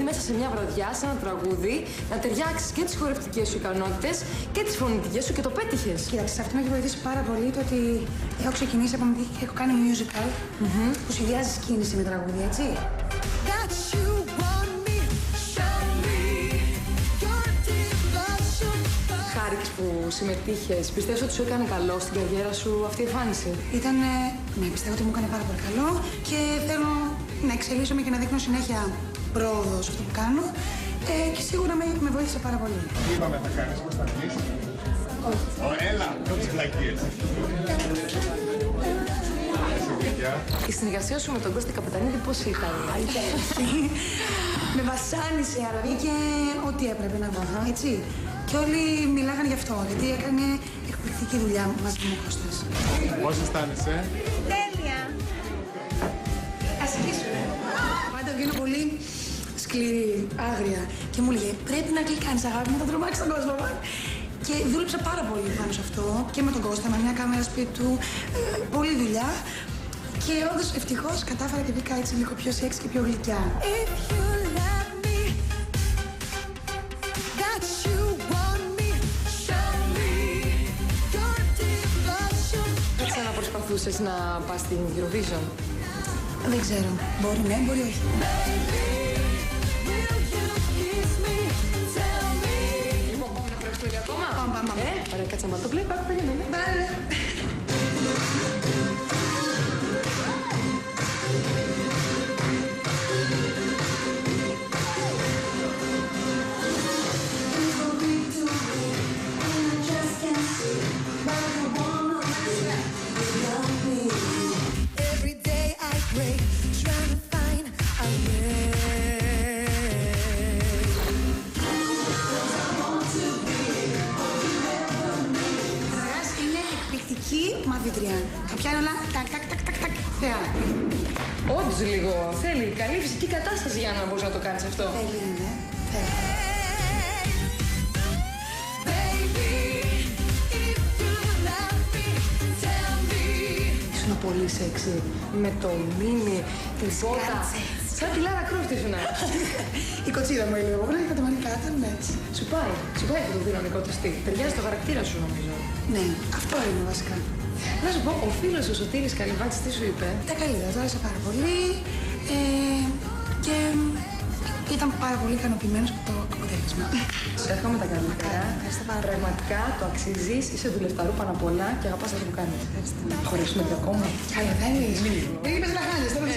μέσα σε μια βραδιά, σε ένα τραγούδι, να ταιριάξεις και τις χορευτικές σου ικανότητες και τις φωνητικές σου και το πέτυχες. Κοίταξε, αυτό με έχει βοηθήσει πάρα πολύ το ότι έχω ξεκινήσει από μικρή και έχω κάνει musical που συνδυάζει κίνηση με τραγούδι, έτσι. Χάρηκες που συμμετείχες, πιστεύεις ότι σου έκανε καλό στην καριέρα σου αυτή η εμφάνιση? Ναι, πιστεύω ότι μου έκανε πάρα πολύ καλό και θέλω να εξελίσσομαι και να δείχνω συνέχεια πρόοδο σε αυτό που κάνω και σίγουρα με βοήθησε πάρα πολύ. Τι είπαμε θα κάνεις, πώς θα πεις? Έλα, κόψε φλακίες. Η συνεργασία σου με τον Κώστα Καπετανίδη πώς ήταν? Με βασάνισε, αλλά βγήκε ό,τι έπρεπε να βγω, έτσι. Και όλοι μιλάγανε γι' αυτό, γιατί έκανε εκπληκτική δουλειά μαζί με ο Κώστας. Πώς αισθάνεσαι? Τέλεια! Ας αρχίσουμε. Πάντα βγαίνω πολύ σκληρή, άγρια και μου έλεγε πρέπει να κλικάνεις αγάπη μου, θα τρομάξεις τον κόσμο. Και δούλεψα πάρα πολύ πάνω σε αυτό και με τον Κώστα, με μια κάμερα σπίτι του, πολλή δουλειά. Και όντως ευτυχώς κατάφερα και βγήκα έτσι λίγο πιο σεξ και πιο γλυκιά. Προσπαθούσες να πας στην Eurovision? Δεν ξέρω. Μπορεί ναι, μπορεί όχι. Λοιπόν, πάμε να προχθούμε για ακόμα? Πάμε. Ωραία, κάτσε να το playback, περιμένε. Βάλε. Μαθήτρια. Θα πιάνω όλα τακ, θεά. Όντως λίγο. Θέλει καλή φυσική κατάσταση για να μπορείς να το κάνεις αυτό. Θέλει, ναι. Θέλει. Ήσουν πολύ σεξι. Με το μίνι, την πότα. Σαν τη Λάρα Κρόφτ ήσουνα. Η κοτσίδα μου έλεγε, εγώ λέγα το μανικά, ήταν έτσι. Σου πάει και το δυναμικό του στυλ. Ταιριάζει το χαρακτήρα σου νομίζω. Ναι, αυτό είναι βασικά. Να σου πω, ο φίλος σου Σωτήρης Καλυβάτης τι σου είπε? Τα καλύτερα, το άρεσε πάρα πολύ και ήταν πάρα πολύ ικανοποιημένος από το αποτέλεσμα. Σου εύχομαι τα καλύτερα. Πραγματικά το αξίζεις, είσαι δουλευταρού πάνω απ' όλα και αγαπάς αυτό που κάνεις. Χωρίσουμε και ακόμα. Καλά, θέλεις. Δεν είπες να χάνεις, θέλω να